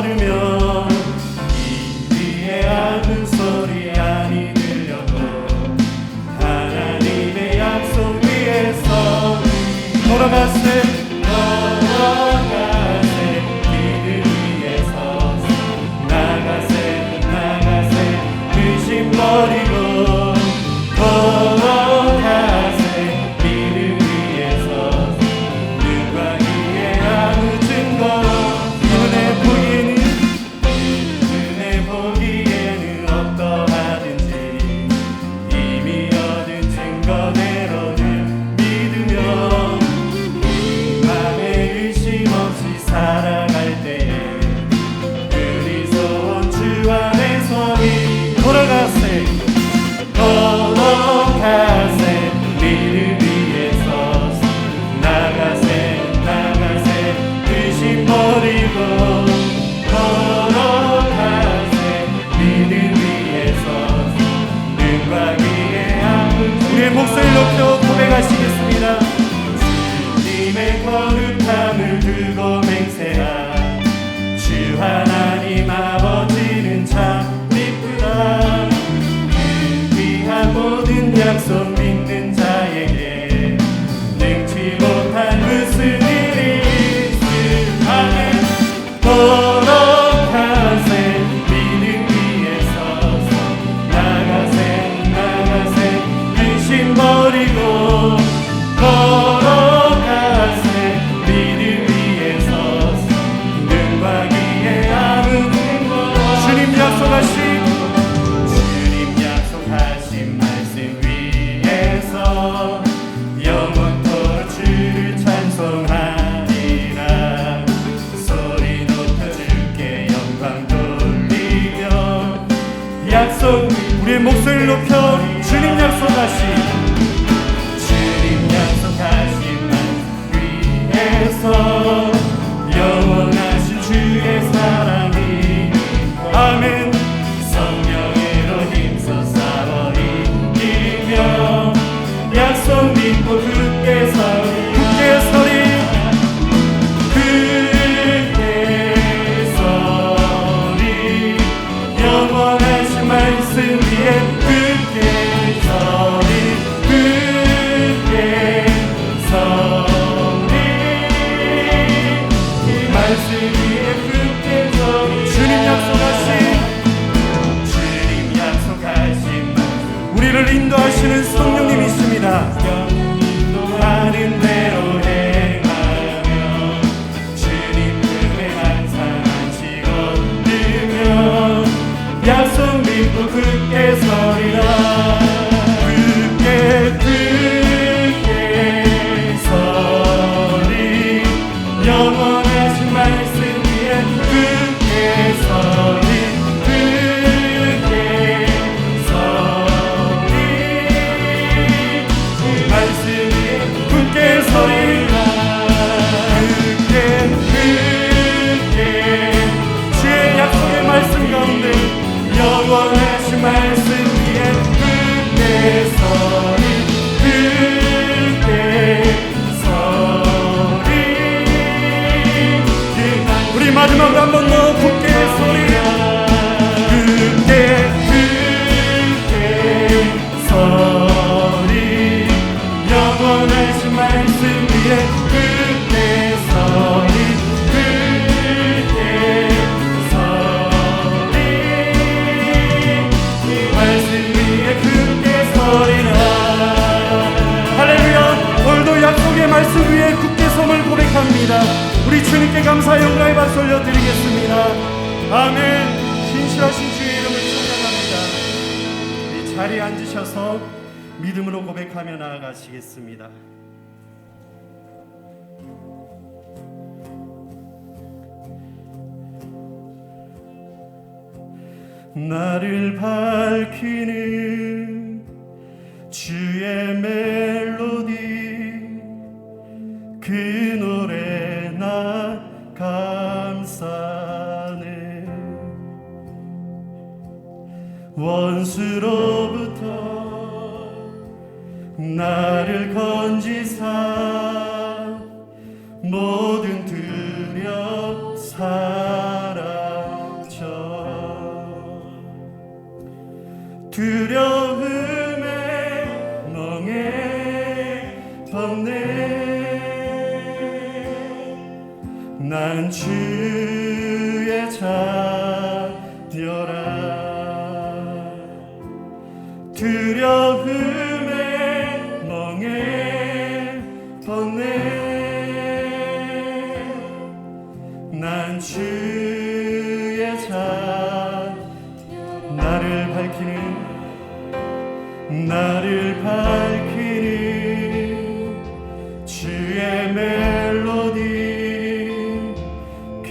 걸으면 이 위에 아무 소리 아니 들려도 하나님의 약속 위에서 걸어갔을 믿음 위에 서서 나가세 의심 버리고 걸어가세 믿음 위에 서서 눈과 귀에 아무 증거 눈에 보기에는 어떠하든지 이미 얻은 증거대로는 믿으며 살아갈 때에 그리스도 주 안에서 걸어가세 믿음 위에 서서 나가세 의심 버리고 걸어가세 믿음 위에 서서 눈과 귀에 아무 우리의 목소리를 높여 고백하시겠습니다. 주님의 거룩함을 두고 맹세한 주 하나님 아버지는 참 이쁘다. 그 귀한 모든 약속 믿는 자에게 능치 못한 무슨 일이 있으하네. 걸어가세 믿음 위에 서서 나가세 의심 버리고 주님 약속하신 말씀 위에서 영원토록 주를 찬송하리라. 소리 높여 주께 영광 돌리며 약속 우리의 목소리를 높여 주님 약속하신 말씀 위에서 영원하신 주의 사랑이 아멘. 성령으로 힘써 싸워 이기며 약속 믿고 굳게 서리 영원하신 말씀 위에 굳게 서리 이 말씀 위에 굳게 서리 주님 약속하신 우리를 인도하시는 성령님이십니다. 인도하는 대로 행하며 주님 품에 항상 안식어 들며 약속 믿고 굳게 서리라. 굳게 서리 영원하신 말씀 위에 굳게 서리 주의 약속의 말씀 가운데 영원하신 말씀 위에 굳게 서리 우리 마지막으로 한 번 더 굳게 서리 서리 영원하신 말씀 위에 굳게 서리 말씀 위에 굳게 서리라. 할렐루야. 오늘도 약속의 말씀 위에 굳게 섬을 고백합니다. 우리 주님께 감사 영광의 박수 올려드리겠습니다. 아멘. 신실하신 주의 이름을 찬양합니다. 우리 자리에 앉으셔서 믿음으로 고백하며 나아가시겠습니다. 나를 밝히는 주의 멜로디 그 노래 나 감사네. 원수로부터 나를 건지사 모든 두려움 사랑해. 두려움에 멍에 벗네 난 주의 자녀라 두려움에 멍에 벗네 난 주의 자녀라 나를 밝히는 주의 멜로디 그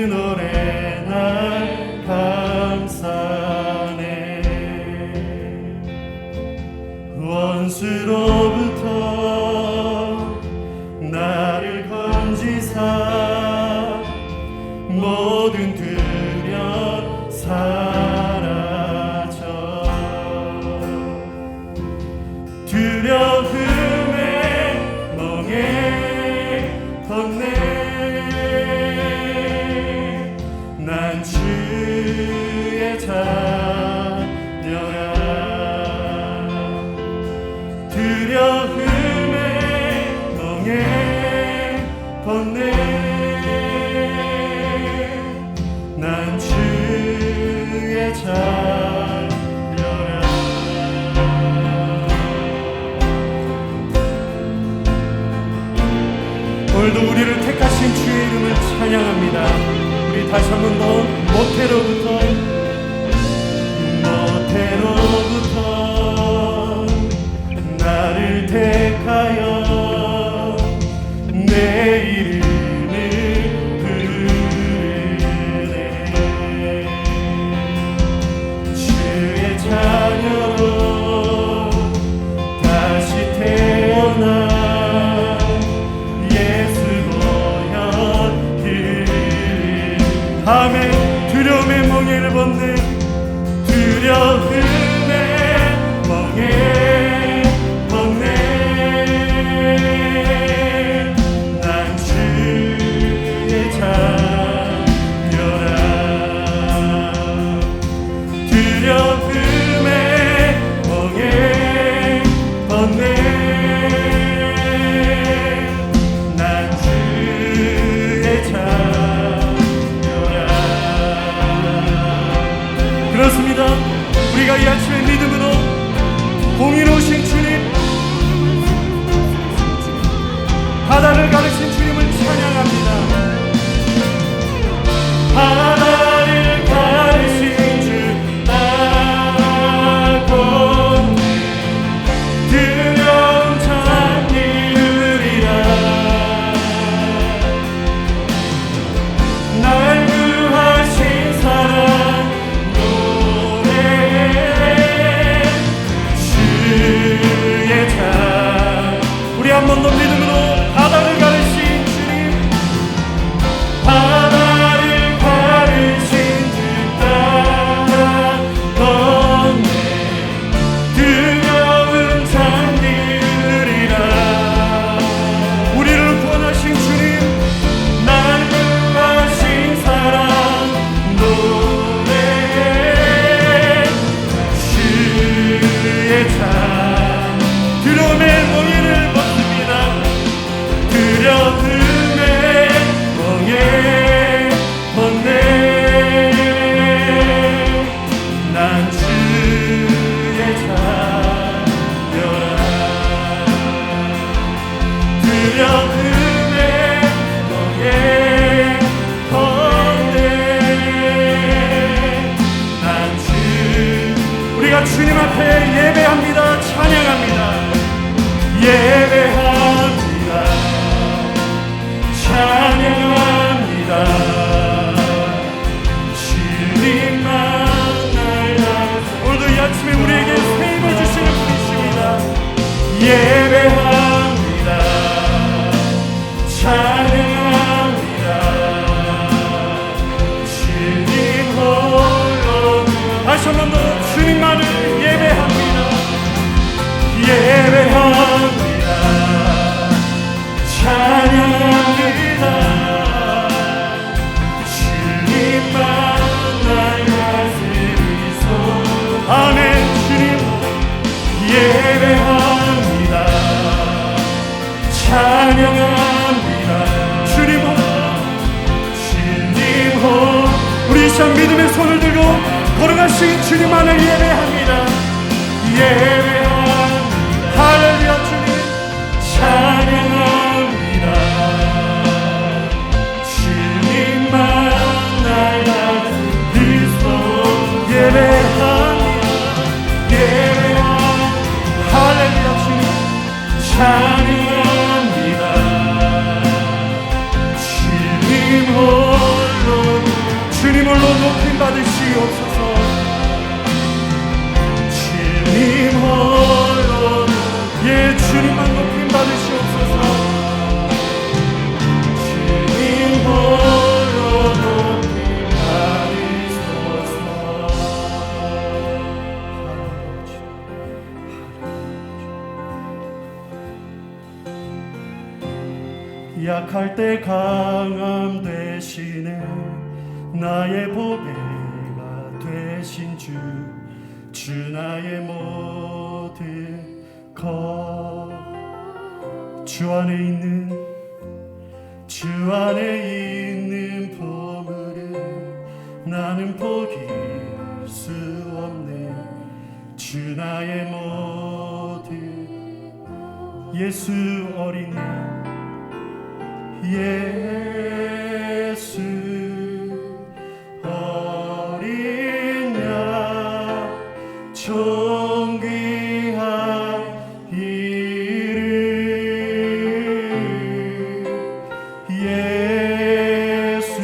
노래 날 감싸네 원수로부터 나를 건지사 모든 두려움 사라져 두려움에 멍에 벗네 난 주의 자녀라 두려움에 멍에 벗네 난 주의 자녀라 오늘도 우리를 택하신 주의 이름을 찬양합니다. 우리 다시 한 번 더 모태로부터 나를 택하여 내 이름을 부르네 주의 자녀로 다시 태어나 아멘 두려움의 멍에를 벗네 두려움의 멍에 벗네 난 주의 자녀라 두려움의 멍에 벗네 난 주의 자녀라 그렇습니다. 우리가 이 아침에 믿음으로 공의로우신 주님 바다를 가르신 주님을 찬양합니다. 바다를 가르신 주 나고 두려움 잠기으리라 날 구하신 사랑 우리 한 번 더 믿음으로 바다를 가르신 주님 바다를 가르신 주 따라걷네 두려움 잠기으리라 우리를 구원하신 주님 날 구하신 사랑 노래해 주의 자 두려움의 멍에를 벗습니다. 두려움의 멍에 벗네 난 주의 자녀라 두려움의 멍에 벗네 난 주 우리가 주님 앞에 예배합니다. 찬양합니다. 예배합니다. 찬양합니다. 주님만 날 오늘도 이 아침에 우리에게 세임을 주시는 분이십니다. 예배합니다. 찬양합니다. 주님 홀로 다시 한 번 더 주님만을 예배합니다. 예배합니다. 찬양합니다. 주님만 날 다스리소 아멘 주님 시간 믿음의 손을 들고 걸어가신 주님만을 예배합니다. 예배합니다. 할렐루야. 주님 찬양합니다. 주님만 날 그리스도 예배합니다. 예배합니다. 할렐루야. 주님 찬양합니다. 주님 홀로 높임 받으시옵소서. 주님 홀로 예 주님만 높임 받으시옵소서. 주님 홀로 높임 받으소서. 약할 때 강함 되시네 나의 보배가 되신 주 나의 모든 것 주 안에 있는 보물을 나는 포기할 수 없네. 주 나의 모든 예수 어린 양 예수 어린 양 존귀한 이름 예수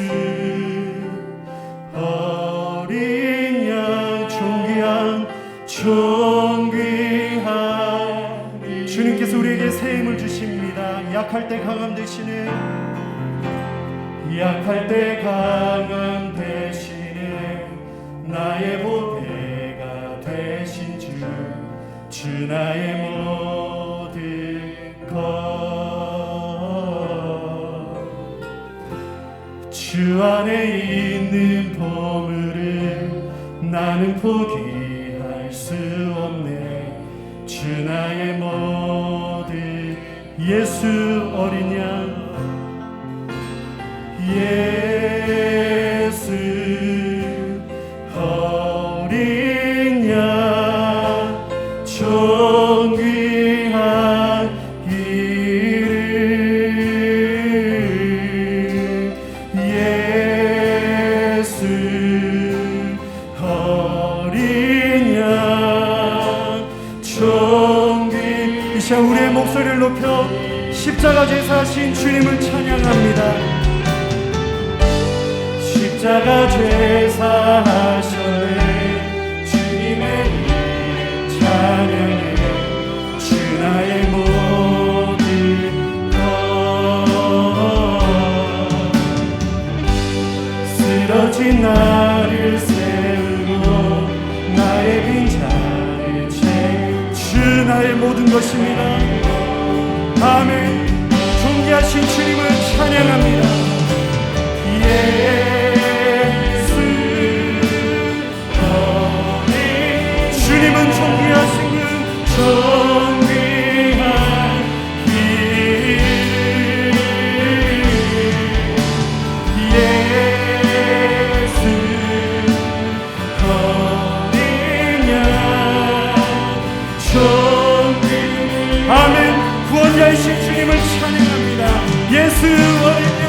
어린 양 존귀한 주님께서 우리에게 새 힘을 주십니다. 약할 때 강함 되시네 약할 때 강함 되시네 나의 보배가 되신 주 나의 모든 것 주 안에 있는 보물을 나는 포기할 수 없네. 주 나의 모든 예수 어린 양 예수 어린 양 존귀한 이름 예수 어린 양 존귀 이 시간 우리의 목소리를 높여 십자가 제사하신 주님을 찬양합니다. 십자가 제사하셨네 주님의 이름 찬양해 주 나의 모든 것 쓰러진 나를 세우고 나의 빈자를 채 주 나의 모든 것입니다. 아멘. 존귀하신 주님을 찬양합니다. 주님은 존귀하신 그 존귀한 이름 예수 어린 양 존귀 아멘. 구원자이신 주님을 찬양합니다. 예수 어린 양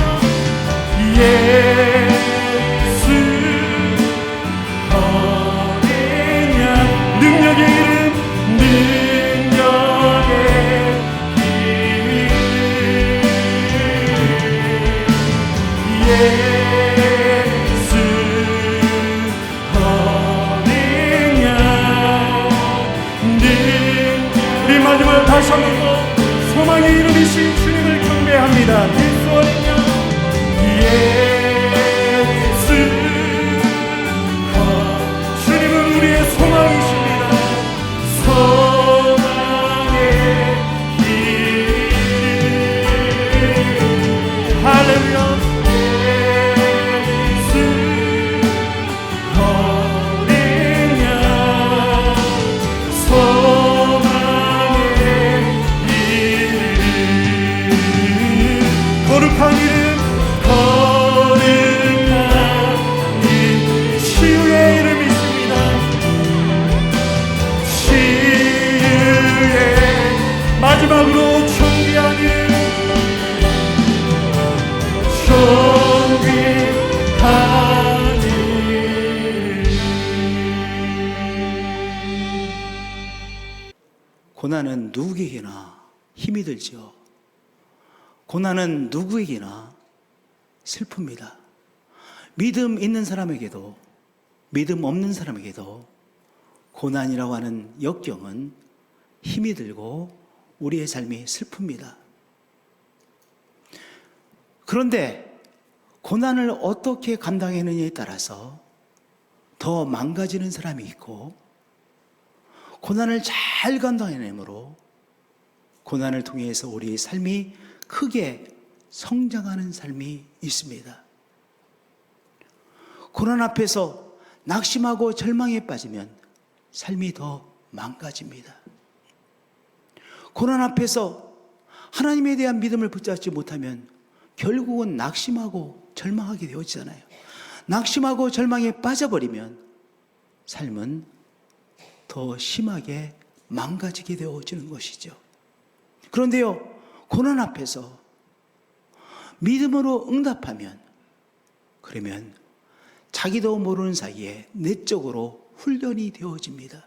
고난은 누구에게나 힘이 들죠. 고난은 누구에게나 슬픕니다. 믿음 있는 사람에게도 믿음 없는 사람에게도 고난이라고 하는 역경은 힘이 들고 우리의 삶이 슬픕니다. 그런데 고난을 어떻게 감당하느냐에 따라서 더 망가지는 사람이 있고, 고난을 잘 감당해내므로 고난을 통해서 우리의 삶이 크게 성장하는 삶이 있습니다. 고난 앞에서 낙심하고 절망에 빠지면 삶이 더 망가집니다. 고난 앞에서 하나님에 대한 믿음을 붙잡지 못하면 결국은 낙심하고 절망하게 되어지잖아요. 낙심하고 절망에 빠져버리면 삶은 더 심하게 망가지게 되어지는 것이죠. 그런데요, 고난 앞에서 믿음으로 응답하면, 그러면 자기도 모르는 사이에 내적으로 훈련이 되어집니다.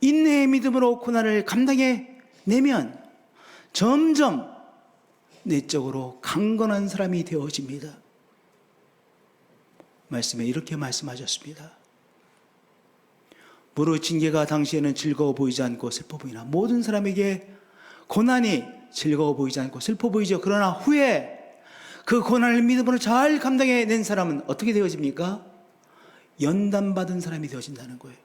인내의 믿음으로 고난을 감당해 내면 점점 내적으로 강건한 사람이 되어집니다. 말씀에 이렇게 말씀하셨습니다. 무릇 징계가 당시에는 즐거워 보이지 않고 슬퍼 보이나, 모든 사람에게 고난이 즐거워 보이지 않고 슬퍼 보이죠. 그러나 후에 그 고난을 믿음으로 잘 감당해 낸 사람은 어떻게 되어집니까? 연단받은 사람이 되어진다는 거예요.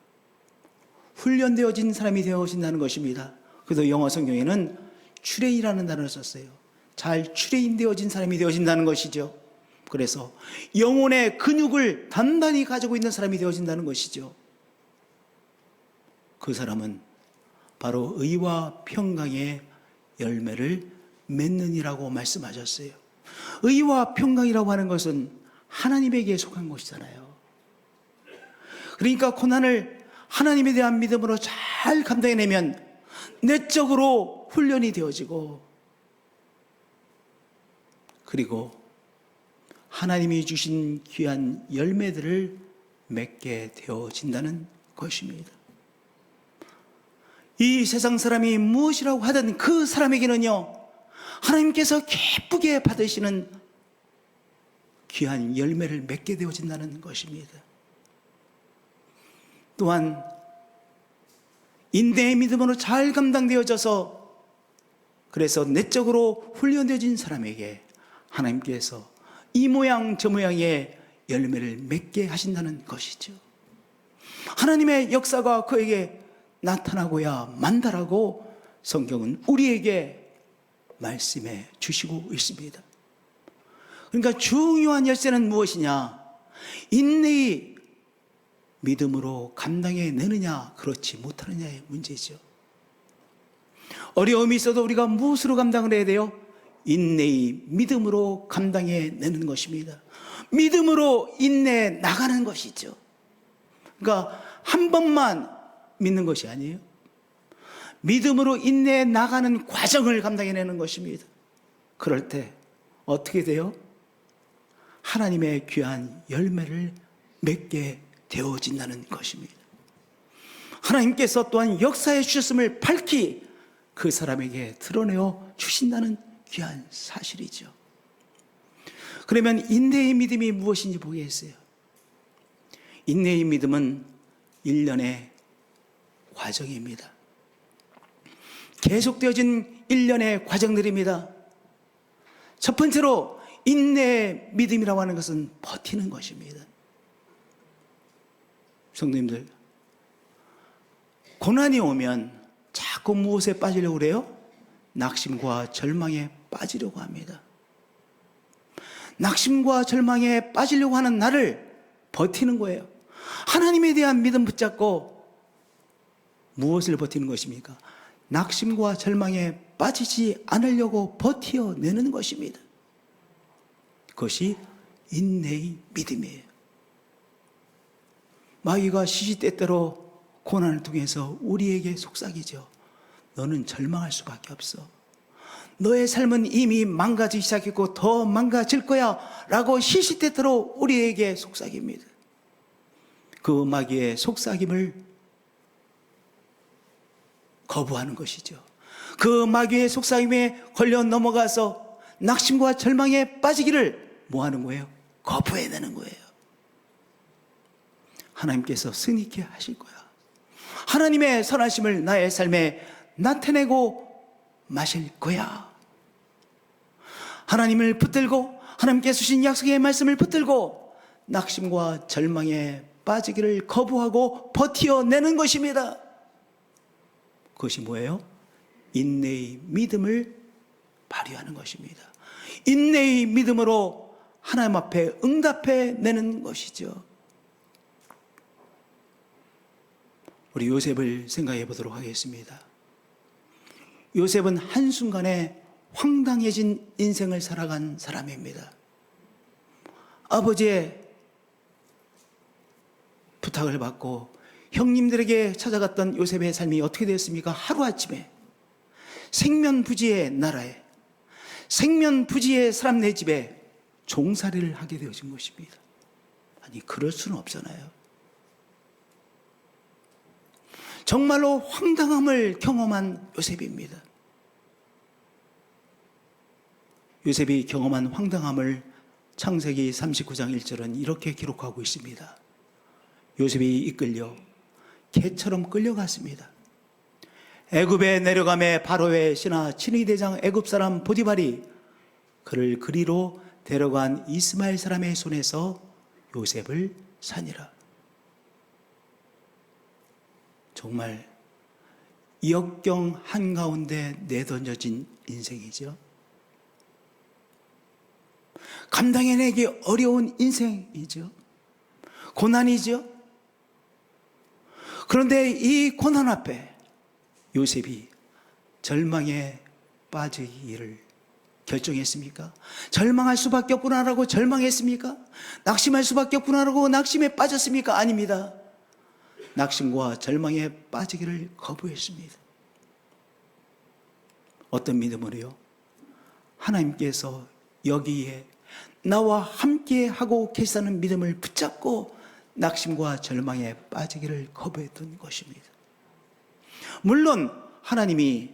훈련되어진 사람이 되어진다는 것입니다. 그래서 영어 성경에는 트레인이라는 단어를 썼어요. 잘 트레인되어진 사람이 되어진다는 것이죠. 그래서 영혼의 근육을 단단히 가지고 있는 사람이 되어진다는 것이죠. 그 사람은 바로 의와 평강의 열매를 맺느니라고 말씀하셨어요. 의와 평강이라고 하는 것은 하나님에게 속한 것이잖아요. 그러니까 고난을 하나님에 대한 믿음으로 잘 감당해내면 내적으로 훈련이 되어지고, 그리고 하나님이 주신 귀한 열매들을 맺게 되어진다는 것입니다. 이 세상 사람이 무엇이라고 하든 그 사람에게는요, 하나님께서 기쁘게 받으시는 귀한 열매를 맺게 되어진다는 것입니다. 또한 인내의 믿음으로 잘 감당되어져서, 그래서 내적으로 훈련되어진 사람에게 하나님께서 이 모양 저 모양의 열매를 맺게 하신다는 것이죠. 하나님의 역사가 그에게 나타나고야 만다라고 성경은 우리에게 말씀해 주시고 있습니다. 그러니까 중요한 열쇠는 무엇이냐? 인내의 믿음으로 감당해 내느냐, 그렇지 못하느냐의 문제죠. 어려움이 있어도 우리가 무엇으로 감당을 해야 돼요? 인내의 믿음으로 감당해 내는 것입니다. 믿음으로 인내해 나가는 것이죠. 그러니까 한 번만 믿는 것이 아니에요. 믿음으로 인내해 나가는 과정을 감당해내는 것입니다. 그럴 때 어떻게 돼요? 하나님의 귀한 열매를 맺게 되어진다는 것입니다. 하나님께서 또한 역사해 주셨음을 밝히 그 사람에게 드러내어 주신다는 귀한 사실이죠. 그러면 인내의 믿음이 무엇인지 보겠어요. 인내의 믿음은 1년의 과정입니다. 계속되어진 1년의 과정들입니다. 첫 번째로 인내의 믿음이라고 하는 것은 버티는 것입니다. 성도님들, 고난이 오면 자꾸 무엇에 빠지려고 그래요? 낙심과 절망에 빠지려고 합니다. 낙심과 절망에 빠지려고 하는 나를 버티는 거예요. 하나님에 대한 믿음 붙잡고 무엇을 버티는 것입니까? 낙심과 절망에 빠지지 않으려고 버텨내는 것입니다. 그것이 인내의 믿음이에요. 마귀가 시시때때로 고난을 통해서 우리에게 속삭이죠. 너는 절망할 수밖에 없어. 너의 삶은 이미 망가지기 시작했고 더 망가질 거야 라고 시시때때로 우리에게 속삭입니다. 그 마귀의 속삭임을 거부하는 것이죠. 그 마귀의 속삭임에 걸려 넘어가서 낙심과 절망에 빠지기를 뭐 하는 거예요? 거부해내는 거예요. 하나님께서 승리케 하실 거야. 하나님의 선하심을 나의 삶에 나타내고 마실 거야. 하나님을 붙들고 하나님께서 주신 약속의 말씀을 붙들고 낙심과 절망에 빠지기를 거부하고 버텨내는 것입니다. 그것이 뭐예요? 인내의 믿음을 발휘하는 것입니다. 인내의 믿음으로 하나님 앞에 응답해내는 것이죠. 우리 요셉을 생각해 보도록 하겠습니다. 요셉은 한순간에 황당해진 인생을 살아간 사람입니다. 아버지의 부탁을 받고 형님들에게 찾아갔던 요셉의 삶이 어떻게 되었습니까? 하루아침에 생면부지의 나라에, 생면부지의 사람네 집에 종살이를 하게 되어진 것입니다. 아니, 그럴 수는 없잖아요. 정말로 황당함을 경험한 요셉입니다. 요셉이 경험한 황당함을 창세기 39장 1절은 이렇게 기록하고 있습니다. 요셉이 이끌려 개처럼 끌려갔습니다. 애굽에 내려가매 바로의 신하 친위 대장 애굽 사람 보디발이 그를 그리로 데려간 이스마엘 사람의 손에서 요셉을 사니라. 정말 역경 한가운데 내던져진 인생이죠. 감당해내기 어려운 인생이죠. 고난이죠. 그런데 이 고난 앞에 요셉이 절망에 빠지기를 결정했습니까? 절망할 수밖에 없구나라고 절망했습니까? 낙심할 수밖에 없구나라고 낙심에 빠졌습니까? 아닙니다. 낙심과 절망에 빠지기를 거부했습니다. 어떤 믿음으로요? 하나님께서 여기에 나와 함께 하고 계시다는 믿음을 붙잡고 낙심과 절망에 빠지기를 거부했던 것입니다. 물론 하나님이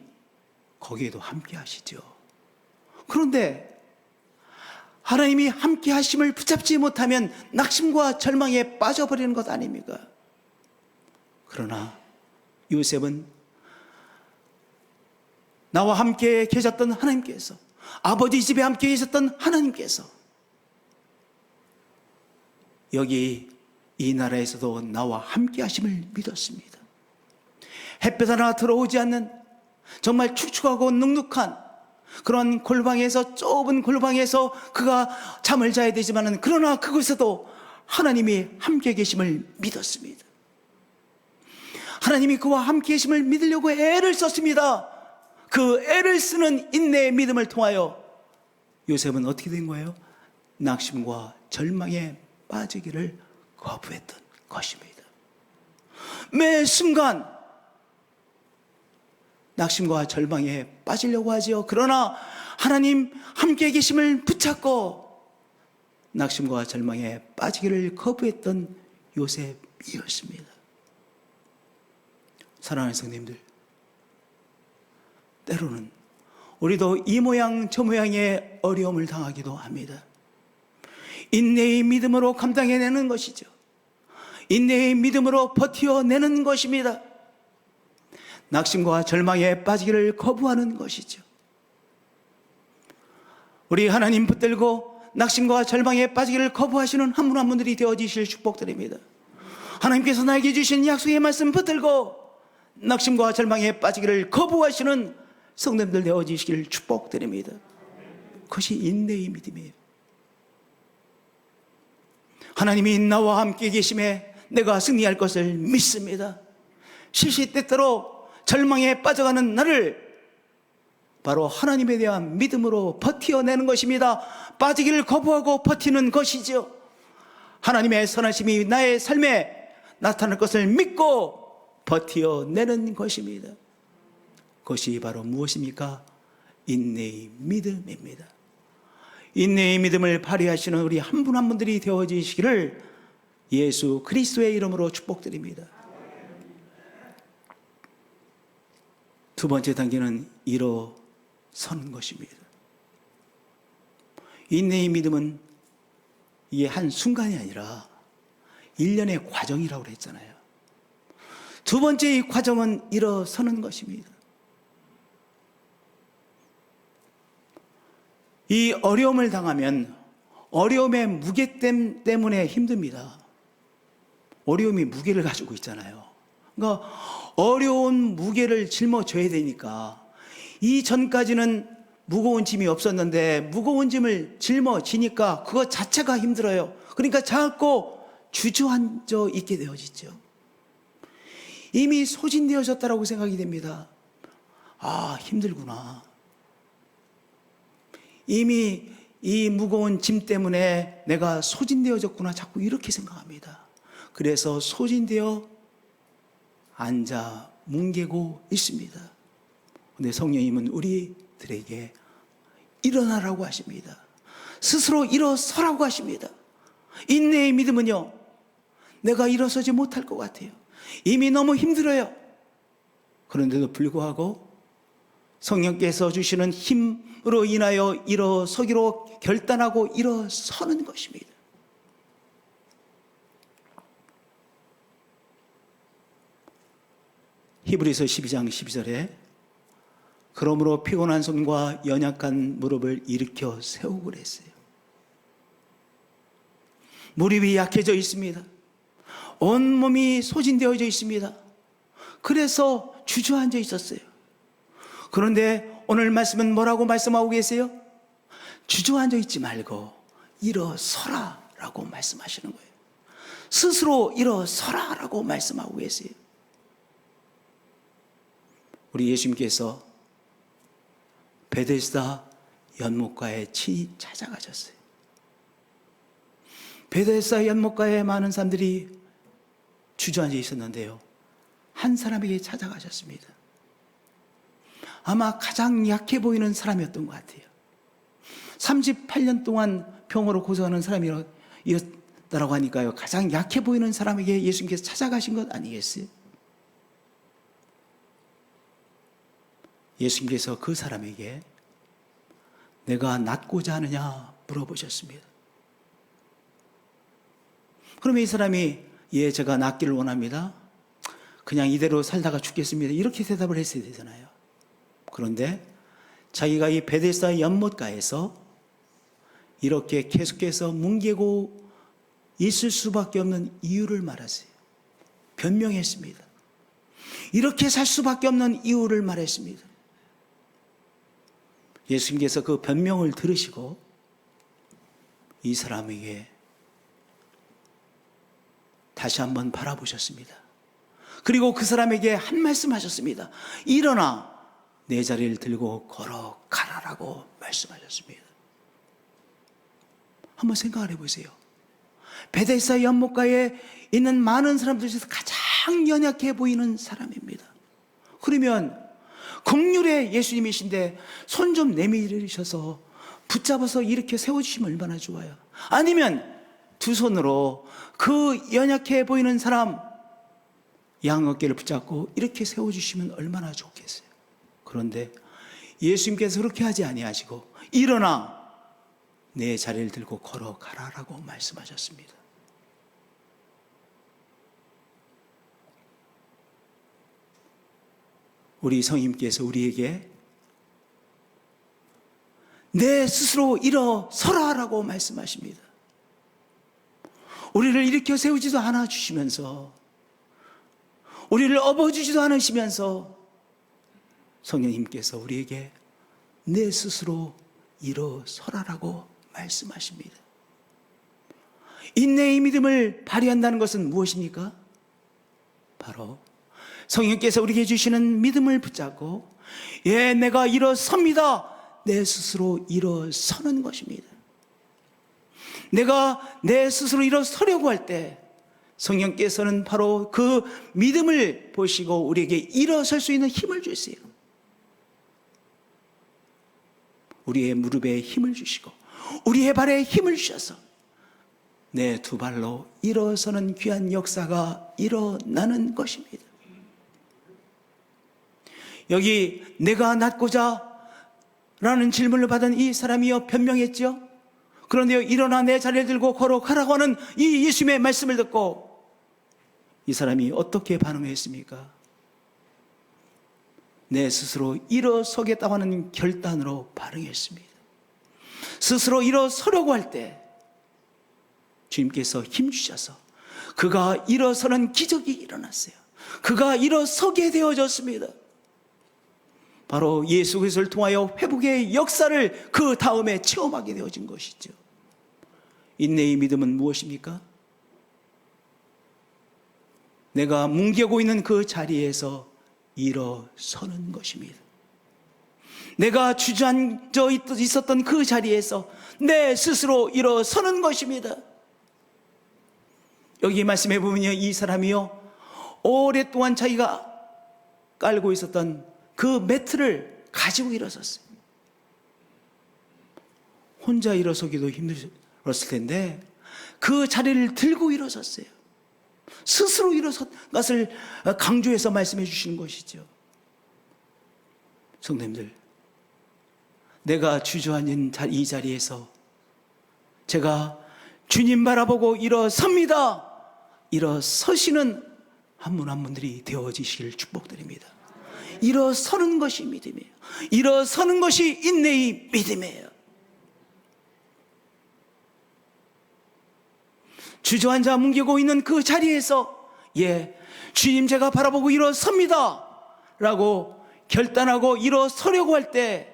거기에도 함께 하시죠. 그런데 하나님이 함께 하심을 붙잡지 못하면 낙심과 절망에 빠져버리는 것 아닙니까? 그러나 요셉은 나와 함께 계셨던 하나님께서, 아버지 집에 함께 계셨던 하나님께서 여기 이 나라에서도 나와 함께 하심을 믿었습니다. 햇볕 하나 들어오지 않는 정말 축축하고 눅눅한 그런 골방에서, 좁은 골방에서 그가 잠을 자야 되지만 그러나 그곳에도 하나님이 함께 계심을 믿었습니다. 하나님이 그와 함께 계심을 믿으려고 애를 썼습니다. 그 애를 쓰는 인내의 믿음을 통하여 요셉은 어떻게 된 거예요? 낙심과 절망에 빠지기를 거부했던 것입니다. 매 순간 낙심과 절망에 빠지려고 하지요. 그러나 하나님 함께 계심을 붙잡고 낙심과 절망에 빠지기를 거부했던 요셉이었습니다. 사랑하는 성도님들, 때로는 우리도 이 모양 저 모양의 어려움을 당하기도 합니다. 인내의 믿음으로 감당해내는 것이죠. 인내의 믿음으로 버텨내는 것입니다. 낙심과 절망에 빠지기를 거부하는 것이죠. 우리 하나님 붙들고 낙심과 절망에 빠지기를 거부하시는 한 분 한 분들이 되어지실 축복드립니다. 하나님께서 나에게 주신 약속의 말씀 붙들고 낙심과 절망에 빠지기를 거부하시는 성도님들 되어지시길 축복드립니다. 그것이 인내의 믿음이에요. 하나님이 나와 함께 계심에 내가 승리할 것을 믿습니다. 시시때때로 절망에 빠져가는 나를 바로 하나님에 대한 믿음으로 버텨내는 것입니다. 빠지기를 거부하고 버티는 것이죠. 하나님의 선하심이 나의 삶에 나타날 것을 믿고 버텨내는 것입니다. 그것이 바로 무엇입니까? 인내의 믿음입니다. 인내의 믿음을 발휘하시는 우리 한 분 한 분들이 되어지시기를 예수 그리스도의 이름으로 축복드립니다. 두 번째 단계는 일어서는 것입니다. 인내의 믿음은 이게 한순간이 아니라 1년의 과정이라고 그랬잖아요. 두 번째 이 과정은 일어서는 것입니다. 이 어려움을 당하면 어려움의 무게 때문에 힘듭니다. 어려움이 무게를 가지고 있잖아요. 그러니까 어려운 무게를 짊어져야 되니까 이 전까지는 무거운 짐이 없었는데 무거운 짐을 짊어지니까 그것 자체가 힘들어요. 그러니까 자꾸 주저앉아 있게 되어지죠. 이미 소진되어졌다라고 생각이 됩니다. 아, 힘들구나. 이미 이 무거운 짐 때문에 내가 소진되어졌구나. 자꾸 이렇게 생각합니다. 그래서 소진되어 앉아 뭉개고 있습니다. 근데 성령님은 우리들에게 일어나라고 하십니다. 스스로 일어서라고 하십니다. 인내의 믿음은요, 내가 일어서지 못할 것 같아요. 이미 너무 힘들어요. 그런데도 불구하고 성령께서 주시는 힘으로 인하여 일어서기로 결단하고 일어서는 것입니다. 히브리서 12장 12절에 그러므로 피곤한 손과 연약한 무릎을 일으켜 세우고 그랬어요. 무릎이 약해져 있습니다. 온몸이 소진되어져 있습니다. 그래서 주저앉아 있었어요. 그런데 오늘 말씀은 뭐라고 말씀하고 계세요? 주저앉아 있지 말고 일어서라 라고 말씀하시는 거예요. 스스로 일어서라 라고 말씀하고 계세요. 우리 예수님께서 베데스다 연못가에 친히 찾아가셨어요. 베데스다 연못가에 많은 사람들이 주저앉아 있었는데요, 한 사람에게 찾아가셨습니다. 아마 가장 약해 보이는 사람이었던 것 같아요. 38년 동안 병으로 고생하는 사람이었다고 하니까요, 가장 약해 보이는 사람에게 예수님께서 찾아가신 것 아니겠어요? 예수님께서 그 사람에게 내가 낫고자 하느냐 물어보셨습니다. 그러면 이 사람이 예, 제가 낫기를 원합니다. 그냥 이대로 살다가 죽겠습니다. 이렇게 대답을 했어야 되잖아요. 그런데 자기가 이 베데스다 연못가에서 이렇게 계속해서 뭉개고 있을 수밖에 없는 이유를 말하세요. 변명했습니다. 이렇게 살 수밖에 없는 이유를 말했습니다. 예수님께서 그 변명을 들으시고 이 사람에게 다시 한번 바라보셨습니다. 그리고 그 사람에게 한 말씀 하셨습니다. 일어나 내 자리를 들고 걸어가라라고 말씀하셨습니다. 한번 생각을 해보세요. 베데스다 연못가에 있는 많은 사람들 중에서 가장 연약해 보이는 사람입니다. 그러면 긍휼의 예수님이신데 손 좀 내밀으셔서 붙잡아서 이렇게 세워주시면 얼마나 좋아요. 아니면 두 손으로 그 연약해 보이는 사람 양 어깨를 붙잡고 이렇게 세워주시면 얼마나 좋겠어요. 그런데 예수님께서 그렇게 하지 아니하시고 일어나 내 자리를 들고 걸어가라라고 말씀하셨습니다. 우리 성님께서 우리에게 내 스스로 일어서라라고 말씀하십니다. 우리를 일으켜 세우지도 않아 주시면서, 우리를 업어주지도 않으시면서 성령님께서 우리에게 내 스스로 일어서라라고 말씀하십니다. 인내의 믿음을 발휘한다는 것은 무엇입니까? 바로 성령께서 우리에게 주시는 믿음을 붙잡고 예, 내가 일어섭니다. 내 스스로 일어서는 것입니다. 내가 내 스스로 일어서려고 할 때 성령께서는 바로 그 믿음을 보시고 우리에게 일어설 수 있는 힘을 주세요. 우리의 무릎에 힘을 주시고 우리의 발에 힘을 주셔서 내 두 발로 일어서는 귀한 역사가 일어나는 것입니다. 여기 내가 낫고자 라는 질문을 받은 이 사람이요 변명했죠. 그런데요, 일어나 내 자리를 들고 걸어가라고 하는 이 예수님의 말씀을 듣고 이 사람이 어떻게 반응했습니까? 내 스스로 일어서겠다고 하는 결단으로 반응했습니다. 스스로 일어서려고 할 때 주님께서 힘주셔서 그가 일어서는 기적이 일어났어요. 그가 일어서게 되어졌습니다. 바로 예수 그리스도를 통하여 회복의 역사를 그 다음에 체험하게 되어진 것이죠. 인내의 믿음은 무엇입니까? 내가 뭉개고 있는 그 자리에서 일어서는 것입니다. 내가 주저앉아 있었던 그 자리에서 내 스스로 일어서는 것입니다. 여기 말씀해 보면요, 이 사람이요 오랫동안 자기가 깔고 있었던 그 매트를 가지고 일어섰어요. 혼자 일어서기도 힘들었을 텐데 그 자리를 들고 일어섰어요. 스스로 일어선 것을 강조해서 말씀해 주시는 것이죠. 성도님들, 내가 주저앉은 이 자리에서 제가 주님 바라보고 일어섭니다. 일어서시는 한 분 한 분들이 되어지시길 축복드립니다. 일어서는 것이 믿음이에요. 일어서는 것이 인내의 믿음이에요. 주저앉아 뭉개고 있는 그 자리에서 주님 제가 바라보고 일어섭니다 라고 결단하고 일어서려고 할 때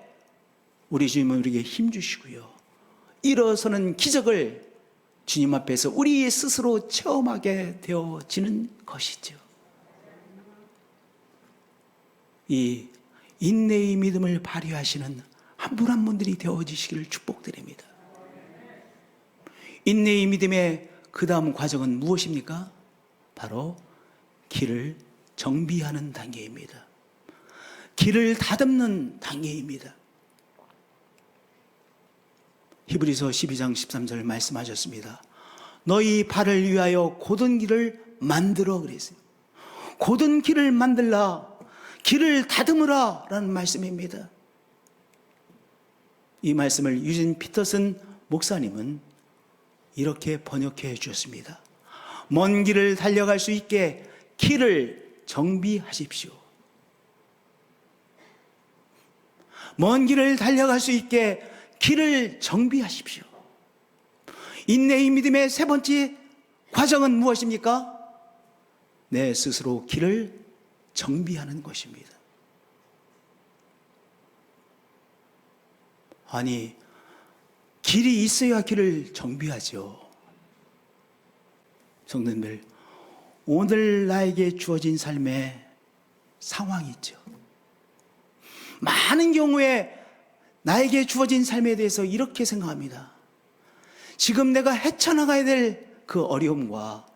우리 주님은 우리에게 힘주시고요, 일어서는 기적을 주님 앞에서 우리 스스로 체험하게 되어지는 것이죠. 이 인내의 믿음을 발휘하시는 한 분 한 분들이 되어지시기를 축복드립니다. 인내의 믿음의 그 다음 과정은 무엇입니까? 바로 길을 정비하는 단계입니다. 길을 다듬는 단계입니다. 히브리서 12장 13절 말씀하셨습니다. 너희 발을 위하여 곧은 길을 만들어 그랬어요. 곧은 길을 만들라, 길을 다듬으라 라는 말씀입니다. 이 말씀을 유진 피터슨 목사님은 이렇게 번역해 주셨습니다. 먼 길을 달려갈 수 있게 길을 정비하십시오. 먼 길을 달려갈 수 있게 길을 정비하십시오. 인내의 믿음의 세 번째 과정은 무엇입니까? 내 스스로 길을 정비하는 것입니다. 아니, 길이 있어야 길을 정비하죠. 성도님들, 오늘 나에게 주어진 삶의 상황이 있죠. 많은 경우에 나에게 주어진 삶에 대해서 이렇게 생각합니다. 지금 내가 헤쳐나가야 될 그 어려움과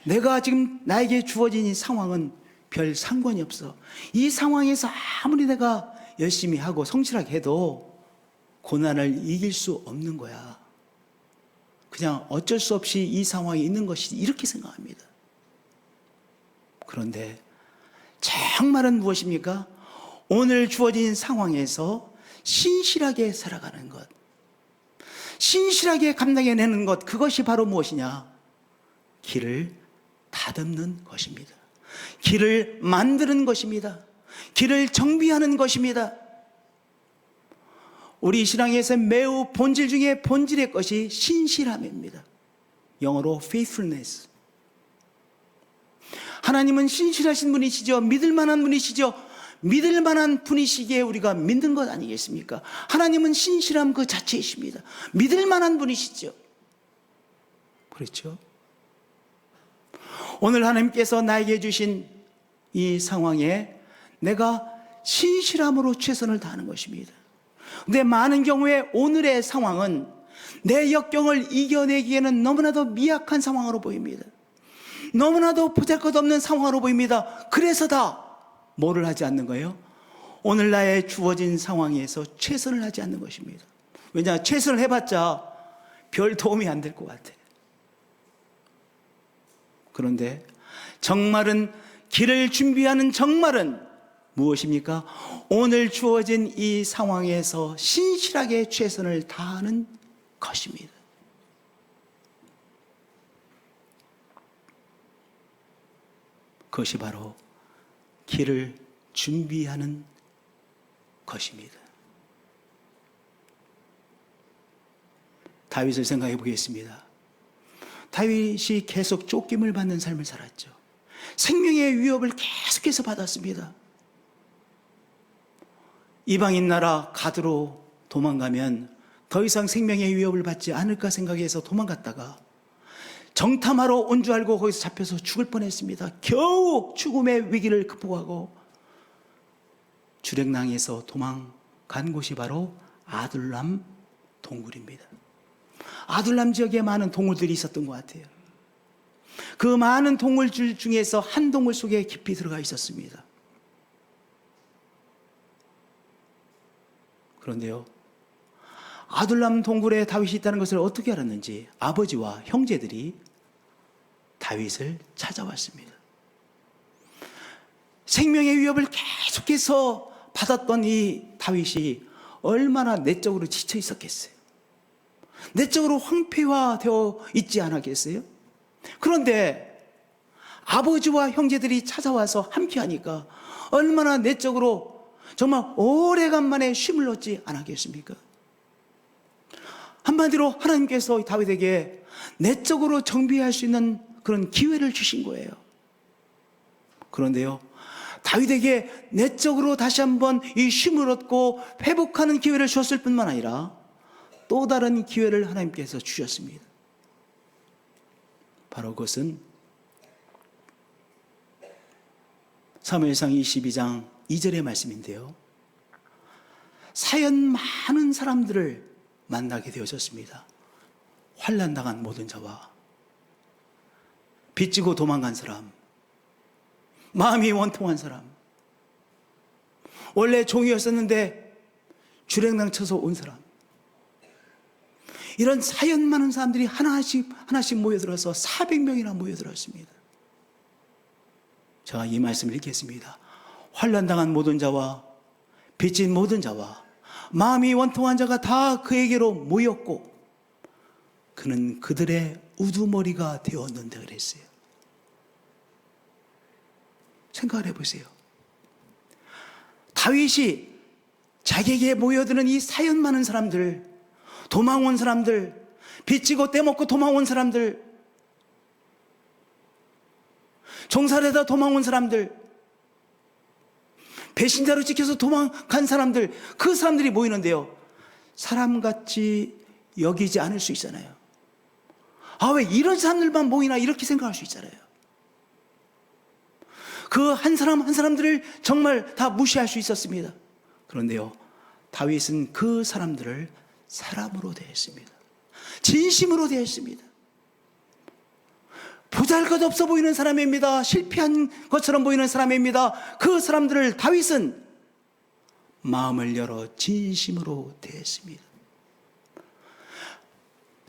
내가 지금 나에게 주어진 이 상황은 별 상관이 없어. 이 상황에서 아무리 내가 열심히 하고 성실하게 해도 고난을 이길 수 없는 거야. 그냥 어쩔 수 없이 이 상황에 있는 것이, 이렇게 생각합니다. 그런데 정말은 무엇입니까? 오늘 주어진 상황에서 신실하게 살아가는 것, 신실하게 감당해내는 것, 그것이 바로 무엇이냐? 길을 다듬는 것입니다. 길을 만드는 것입니다. 길을 정비하는 것입니다. 우리 신앙에서 매우 본질 중에 본질의 것이 신실함입니다. 영어로 faithfulness. 하나님은 신실하신 분이시죠. 믿을 만한 분이시죠. 믿을 만한 분이시기에 우리가 믿는 것 아니겠습니까? 하나님은 신실함 그 자체이십니다. 믿을 만한 분이시죠. 그렇죠? 오늘 하나님께서 나에게 주신 이 상황에 내가 신실함으로 최선을 다하는 것입니다. 근데 많은 경우에 오늘의 상황은 내 역경을 이겨내기에는 너무나도 미약한 상황으로 보입니다. 너무나도 보잘것없는 상황으로 보입니다. 그래서 다 뭐를 하지 않는 거예요? 오늘 나의 주어진 상황에서 최선을 하지 않는 것입니다. 왜냐, 최선을 해봤자 별 도움이 안 될 것 같아. 그런데 정말은 길을 준비하는 정말은 무엇입니까? 오늘 주어진 이 상황에서 신실하게 최선을 다하는 것입니다. 그것이 바로 길을 준비하는 것입니다. 다윗을 생각해 보겠습니다. 다윗이 계속 쫓김을 받는 삶을 살았죠. 생명의 위협을 계속해서 받았습니다. 이방인 나라 가드로 도망가면 더 이상 생명의 위협을 받지 않을까 생각해서 도망갔다가 정탐하러 온 줄 알고 거기서 잡혀서 죽을 뻔했습니다. 겨우 죽음의 위기를 극복하고 주랭랑에서 도망간 곳이 바로 아둘람 동굴입니다. 아둘람 지역에 많은 동굴들이 있었던 것 같아요. 그 많은 동굴들 중에서 한 동굴 속에 깊이 들어가 있었습니다. 그런데요, 아둘람 동굴에 다윗이 있다는 것을 어떻게 알았는지 아버지와 형제들이 다윗을 찾아왔습니다. 생명의 위협을 계속해서 받았던 이 다윗이 얼마나 내적으로 지쳐 있었겠어요. 내적으로 황폐화되어 있지 않았겠어요? 그런데 아버지와 형제들이 찾아와서 함께하니까 얼마나 내적으로 정말 오래간만에 쉼을 얻지 않았겠습니까? 한마디로 하나님께서 다윗에게 내적으로 정비할 수 있는 그런 기회를 주신 거예요. 그런데요, 다윗에게 내적으로 다시 한번 이 쉼을 얻고 회복하는 기회를 주었을 뿐만 아니라 또 다른 기회를 하나님께서 주셨습니다. 바로 그것은 사무엘상 22장 2절의 말씀인데요, 사연 많은 사람들을 만나게 되어졌습니다. 환난당한 모든 자와 빚지고 도망간 사람, 마음이 원통한 사람, 원래 종이었었는데 주랭랑 쳐서 온 사람, 이런 사연 많은 사람들이 하나씩 모여들어서 400명이나 모여들었습니다. 제가 이 말씀을 읽겠습니다. 환난당한 모든 자와 빚진 모든 자와 마음이 원통한 자가 다 그에게로 모였고 그는 그들의 우두머리가 되었는데 그랬어요. 생각을 해보세요. 다윗이 자기에게 모여드는 이 사연 많은 사람들, 도망온 사람들, 빚지고 떼먹고 도망온 사람들, 종살이다 도망온 사람들, 배신자로 찍혀서 도망간 사람들, 그 사람들이 모이는데요, 사람같이 여기지 않을 수 있잖아요. 아, 왜 이런 사람들만 모이나 이렇게 생각할 수 있잖아요. 그 한 사람 한 사람들을 정말 다 무시할 수 있었습니다. 그런데요, 다윗은 그 사람들을 사람으로 대했습니다. 진심으로 대했습니다. 보잘것없어 보이는 사람입니다. 실패한 것처럼 보이는 사람입니다. 그 사람들을 다윗은 마음을 열어 진심으로 대했습니다.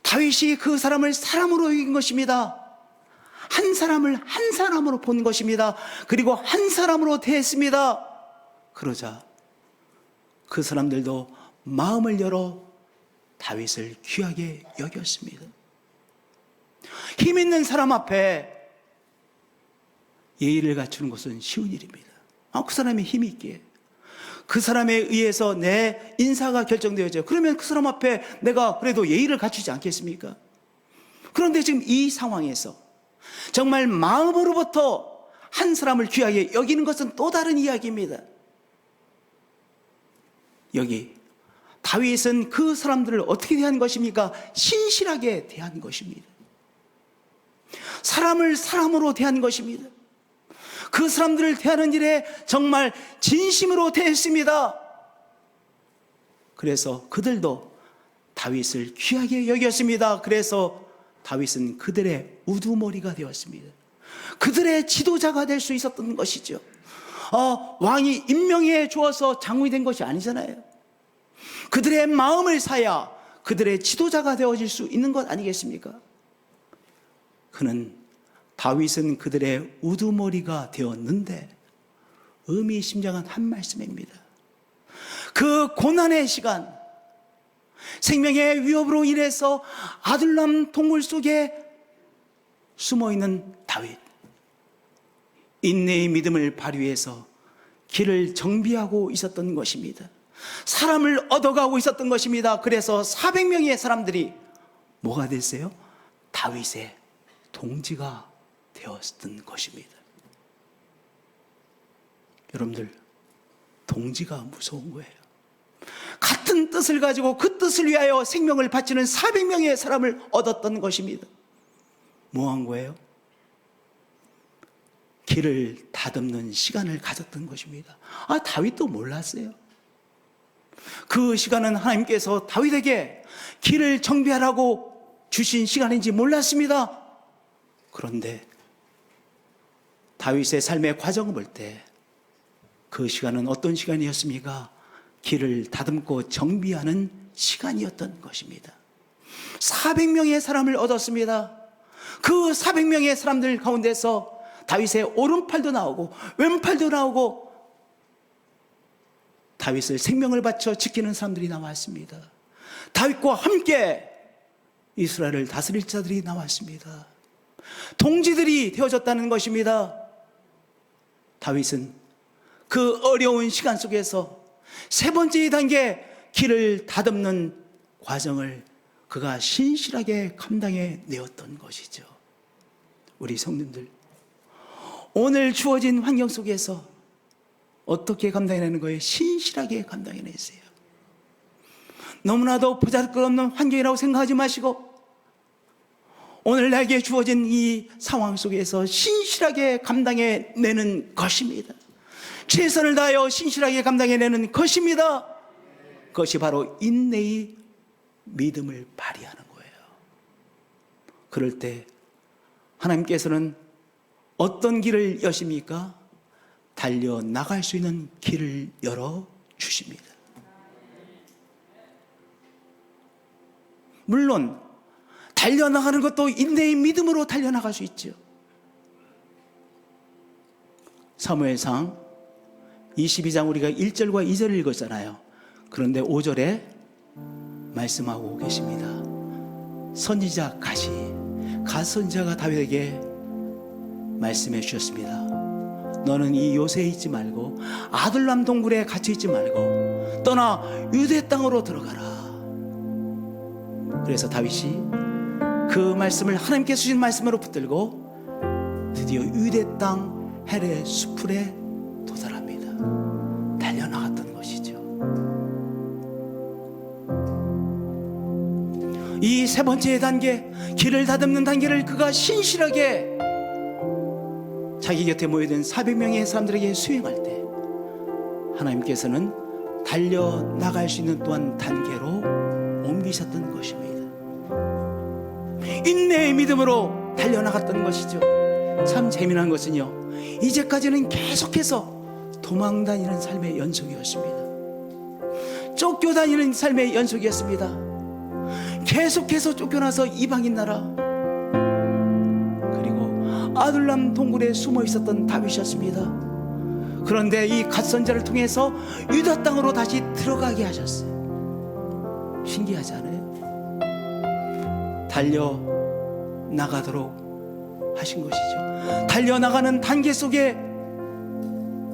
다윗이 그 사람을 사람으로 여긴 것입니다. 한 사람을 한 사람으로 본 것입니다. 그리고 한 사람으로 대했습니다. 그러자 그 사람들도 마음을 열어 다윗을 귀하게 여겼습니다. 힘 있는 사람 앞에 예의를 갖추는 것은 쉬운 일입니다. 그 사람이 힘이 있기에, 그 사람에 의해서 내 인사가 결정되어져요. 그러면 그 사람 앞에 내가 그래도 예의를 갖추지 않겠습니까? 그런데 지금 이 상황에서 정말 마음으로부터 한 사람을 귀하게 여기는 것은 또 다른 이야기입니다. 여기 다윗은 그 사람들을 어떻게 대한 것입니까? 신실하게 대한 것입니다. 사람을 사람으로 대한 것입니다. 그 사람들을 대하는 일에 정말 진심으로 대했습니다. 그래서 그들도 다윗을 귀하게 여겼습니다. 그래서 다윗은 그들의 우두머리가 되었습니다. 그들의 지도자가 될 수 있었던 것이죠. 왕이 임명해 주어서 장군이 된 것이 아니잖아요. 그들의 마음을 사야 그들의 지도자가 되어질 수 있는 것 아니겠습니까? 다윗은 그들의 우두머리가 되었는데 의미심장한 한 말씀입니다. 그 고난의 시간, 생명의 위협으로 인해서 아둘람 동굴 속에 숨어있는 다윗, 인내의 믿음을 발휘해서 길을 정비하고 있었던 것입니다. 사람을 얻어가고 있었던 것입니다. 그래서 400명의 사람들이 뭐가 됐어요? 다윗의 동지가 되었던 것입니다. 여러분들, 동지가 무서운 거예요. 같은 뜻을 가지고 그 뜻을 위하여 생명을 바치는 400명의 사람을 얻었던 것입니다. 뭐 한 거예요? 길을 다듬는 시간을 가졌던 것입니다. 다윗도 몰랐어요. 그 시간은 하나님께서 다윗에게 길을 정비하라고 주신 시간인지 몰랐습니다. 그런데 다윗의 삶의 과정을 볼 때 그 시간은 어떤 시간이었습니까? 길을 다듬고 정비하는 시간이었던 것입니다. 400명의 사람을 얻었습니다. 그 400명의 사람들 가운데서 다윗의 오른팔도 나오고 왼팔도 나오고 다윗을 생명을 바쳐 지키는 사람들이 나왔습니다. 다윗과 함께 이스라엘을 다스릴 자들이 나왔습니다. 동지들이 되어졌다는 것입니다. 다윗은 그 어려운 시간 속에서 세 번째 단계 길을 다듬는 과정을 그가 신실하게 감당해 내었던 것이죠. 우리 성도님들, 오늘 주어진 환경 속에서 어떻게 감당해내는 거예요? 신실하게 감당해내세요. 너무나도 보잘것없는 환경이라고 생각하지 마시고 오늘 나에게 주어진 이 상황 속에서 신실하게 감당해내는 것입니다. 최선을 다하여 신실하게 감당해내는 것입니다. 그것이 바로 인내의 믿음을 발휘하는 거예요. 그럴 때 하나님께서는 어떤 길을 여십니까? 달려나갈 수 있는 길을 열어주십니다. 물론 달려나가는 것도 인내의 믿음으로 달려나갈 수 있죠. 사무엘상 22장 우리가 1절과 2절을 읽었잖아요. 그런데 5절에 말씀하고 계십니다. 선지자 갓 선지자가 다윗에게 말씀해 주셨습니다. 너는 이 요새에 있지 말고 아둘람 동굴에 갇혀 있지 말고 떠나 유대 땅으로 들어가라. 그래서 다윗이 그 말씀을 하나님께서 주신 말씀으로 붙들고 드디어 유대 땅 헤레 수풀에 도달합니다. 달려나갔던 것이죠. 이 세 번째 단계, 길을 다듬는 단계를 그가 신실하게 자기 곁에 모여든 400명의 사람들에게 수행할 때 하나님께서는 달려나갈 수 있는 또한 단계로 옮기셨던 것입니다. 인내의 믿음으로 달려나갔던 것이죠. 참 재미난 것은요, 이제까지는 계속해서 도망다니는 삶의 연속이었습니다. 쫓겨다니는 삶의 연속이었습니다. 계속해서 쫓겨나서 이방인 나라, 그리고 아둘람 동굴에 숨어 있었던 다윗이었습니다. 그런데 이 갓선자를 통해서 유다 땅으로 다시 들어가게 하셨어요. 신기하지 않아요? 달려나가도록 하신 것이죠. 달려나가는 단계 속에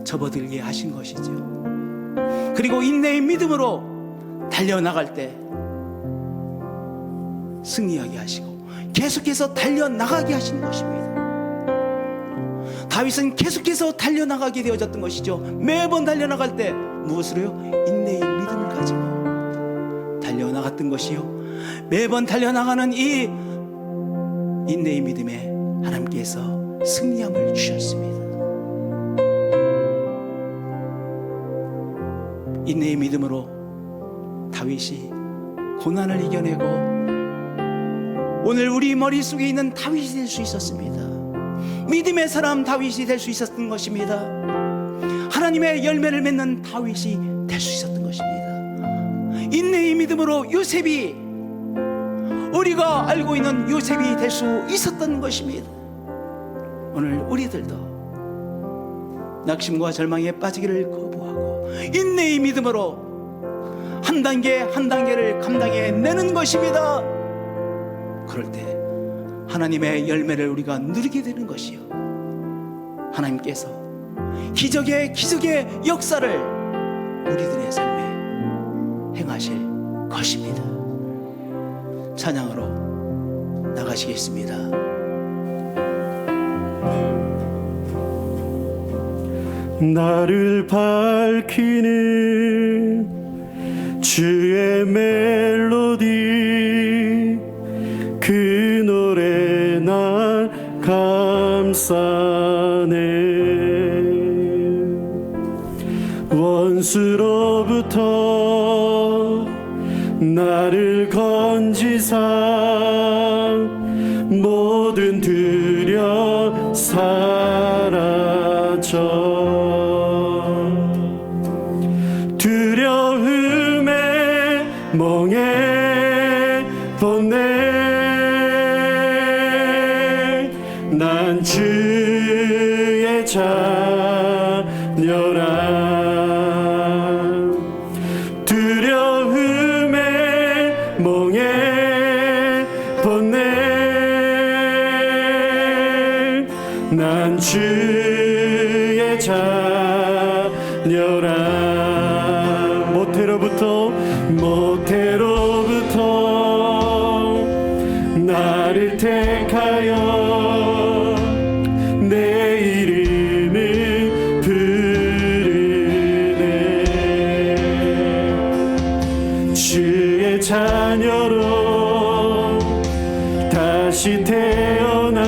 접어들게 하신 것이죠. 그리고 인내의 믿음으로 달려나갈 때 승리하게 하시고 계속해서 달려나가게 하신 것입니다. 다윗은 계속해서 달려나가게 되어졌던 것이죠. 매번 달려나갈 때 무엇으로요? 인내의 믿음을 가지고 달려나갔던 것이요, 매번 달려나가는 이 인내의 믿음에 하나님께서 승리함을 주셨습니다. 인내의 믿음으로 다윗이 고난을 이겨내고 오늘 우리 머릿속에 있는 다윗이 될 수 있었습니다. 믿음의 사람 다윗이 될 수 있었던 것입니다. 하나님의 열매를 맺는 다윗이 될 수 있었던 것입니다. 인내의 믿음으로 요셉이, 우리가 알고 있는 요셉이 될 수 있었던 것입니다. 오늘 우리들도 낙심과 절망에 빠지기를 거부하고 인내의 믿음으로 한 단계 한 단계를 감당해내는 것입니다. 그럴 때 하나님의 열매를 우리가 누리게 되는 것이요, 하나님께서 기적의 역사를 우리들의 삶에 행하실 것입니다. 찬양으로 나가시겠습니다. 나를 밝히는 주의 멜로디, 그 노래 날 감싸네. 원수로부터 나를 건지사 모든 두려 사라져. 두려움의 멍에 번뇌, 난 주의 자녀라. 두려움의 멍에 번뇌, 난 주의 자녀라. 모태로부터 나를 택하여 내 이름을 부르네. 주의 자녀로 다시 태어나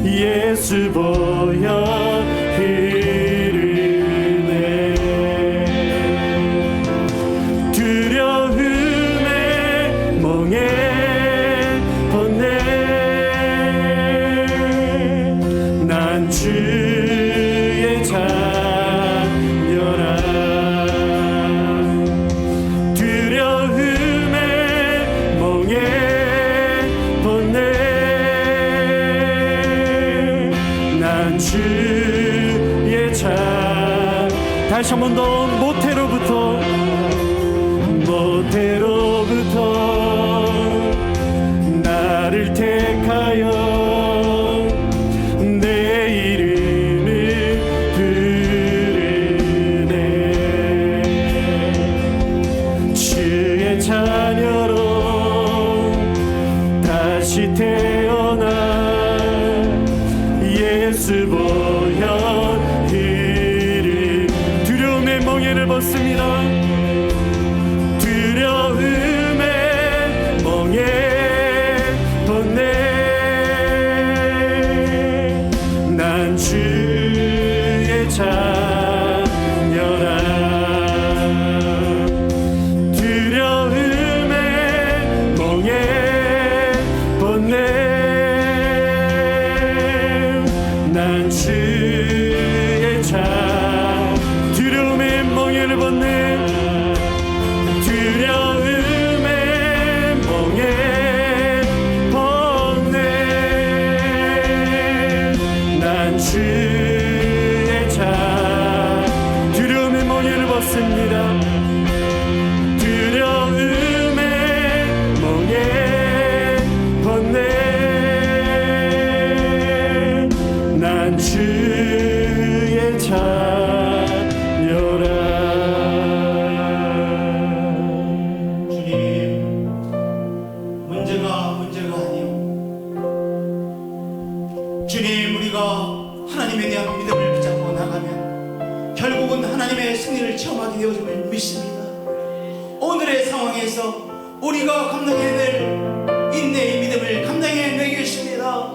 예수 보여 다시 한 번 더. 모태로부터 나를 택하여 내 이름을 부르네. 주의 자녀로 다시 태어나 예수 보여 멍에를 벗습니다. 두려움의 멍에 번뇌, 난 주의 자녀라. 두려움의 멍에 번뇌, 난 주의 자녀라. 멍에를 벗네. 두려움의 멍에 벗네. 난 주의 자. 두려움의 멍에를 벗습니다. 두려움의 멍에 벗네. 난 주의 자. 주님, 우리가 하나님에 대한 믿음을 붙잡고 나가면 결국은 하나님의 승리를 체험하게 되어짐을 믿습니다. 오늘의 상황에서 우리가 감당해낼 인내의 믿음을 감당해내겠습니다.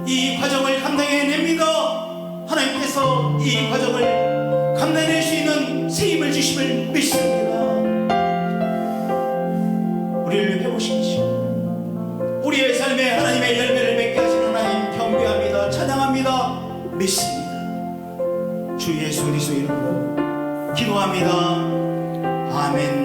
이 과정을 감당해냅니다. 하나님께서 이 과정을 감당해낼 수 있는 새 힘을 주심을 믿습니다. 우리를 배우십시오. 우리의 삶에 하나님의 열매를 맺게 하시는 하나님 경배합니다. 찬양합니다. 믿습니다. 주 예수 그리스도 이름으로 기도합니다. 아멘.